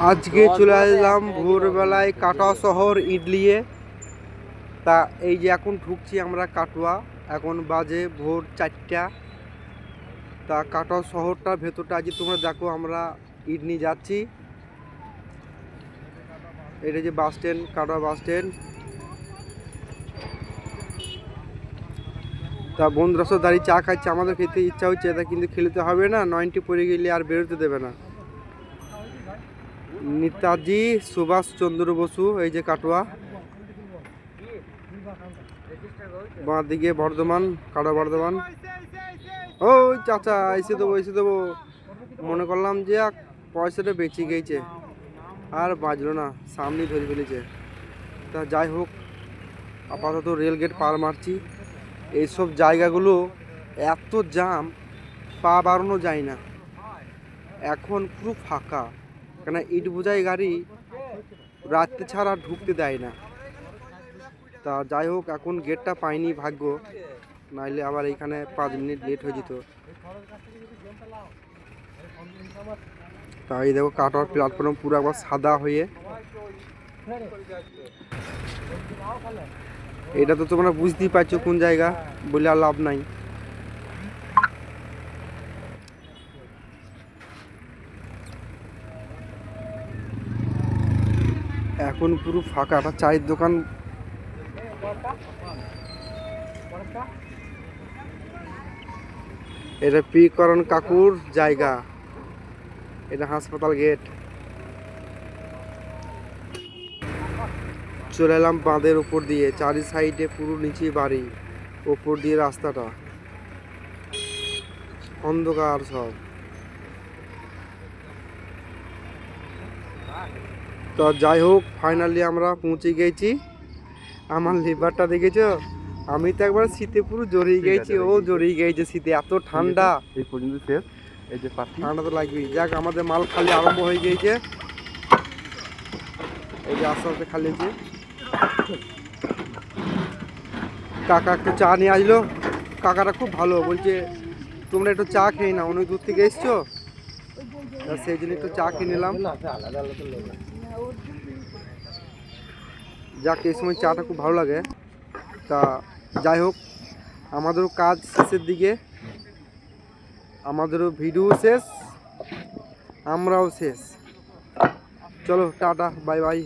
আজকে চলে আসলাম ভোরবেলায় কাটোয়া শহর ইডলিয়ে। তা এই যে এখন ঢুকছি আমরা কাটোয়া, এখন বাজে ভোর 4টা। তা কাটোয়া শহরটা ভেতরটা আজকে তোমরা দেখো, আমরা ইডলি যাচ্ছি। এটা যে bus stand, Katwa bus stand. তা বন্ধুরা সব দাঁড়িয়ে চা খাচ্ছে, আমাদের খেতে ইচ্ছা হচ্ছে, তা কিন্তু খেলতে হবে না, 90 পড়ে গেলে আর বেরোতে দেবে না। নেতাজি সুভাষ চন্দ্র বসু, এই যে কাটোয়া, বাঁ দিকে বর্ধমান, কাটোয়া বর্ধমান। ওই চাচা এসে দেবো মনে করলাম যে পয়সাটা বেঁচে গেছে, আর বাজলো না, সামনে ধরে ফেলেছে। তা যাই হোক, আপাতত রেলগেট পার মারছি। এইসব জায়গাগুলো এত জাম, পা বাড়ানো যায় না। এখন পুরো ফাঁকা, কেন ইট বোঝাই গাড়ি রাত্রে ছাড়া ঢুকতে দেয় না। তা যাই হোক, এখন গেটটা পাইনি, ভাগ্য, নাইলে আবার এখানে 5 মিনিট লেট হয়ে যেত। তাই দেখো কাটোয়ার প্ল্যাটফর্ম পুরো একবার সাদা হয়ে। এটা তো তোমরা বুঝতেই পারছো কোন জায়গা, বলে আর লাভ নাই। এখন পুরো ফাঁকা। একটা চায়ের দোকান, এটা পি করণ কাকুর জায়গা, এটা হাসপাতাল গেট। চলে এলাম বাঁধের উপর দিয়ে, চারি সাইডে পুরো নিচে বাড়ি, ওপর দিয়ে রাস্তাটা অন্ধকার সব। তো যাই হোক, ফাইনালি আমরা পৌঁছে গেছি। আমার লিভারটা দেখেছো, আমি তো একবার শীতে পুরো জড়িয়ে গেছি, ও জড়িয়ে গেছে শীতে, এত ঠান্ডা। এই পর্যন্ত শেষ, এই যে ঠান্ডা তো লাগবেই। যাক, আমাদের মাল খালি আরম্ভ হয়ে গিয়েছে, এই যে আস্তে আস্তে খালি হয়েছে। কাকা একটু চা নিয়ে আসলো, কাকাটা খুব ভালো, বলছে তোমরা একটু চা খেয়ে নাও, অনেক দূর থেকে এসছো, সেই জন্য একটু চা খেয়ে নিলাম। যাক, এই সময় চাটা খুব ভালো লাগে। তা যাই হোক, আমাদেরও কাজ শেষের দিকে, আমাদেরও ভিডিও শেষ, আমরাও শেষ। চলো টাটা, বাই বাই।